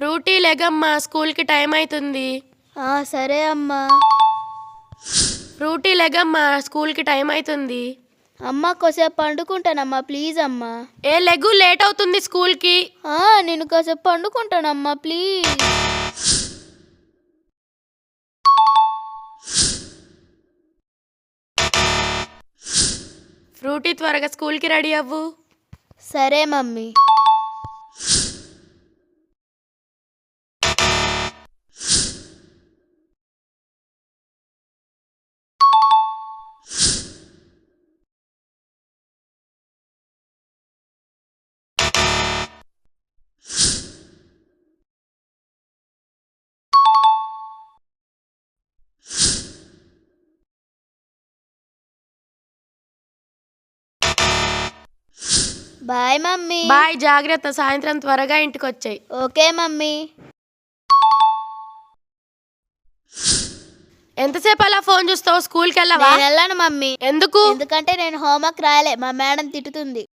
Frutti లెగమ్మా, స్కూల్కి time అవుతుంది. సరే అమ్మా. ఫ్రూటీ లెగమ్మా, స్కూల్కి టైం అవుతుంది. అమ్మ కొద్దిసేపు పండుకుంటానమ్మా, ప్లీజ్ అమ్మా. ఏ లెగు, లేట్ అవుతుంది స్కూల్కి. నేను కొద్దిసేపు పండుకుంటానమ్మా, ప్లీజ్. ఫ్రూటీ త్వరగా స్కూల్కి రెడీ అవ్వు. సరే మమ్మీ. Bye mummy. బాయ్, జాగ్రత్త. సాయంత్రం త్వరగా ఇంటికి వచ్చాయి. Okay mummy. ఎంతసేపు అలా ఫోన్ చూస్తావు? స్కూల్కి వెళ్ళవా? నేను వెళ్ళను మమ్మీ. ఎందుకు? ఎందుకంటే నేను హోంవర్క్ రాయలే, మా మేడం తిట్టుతుంది.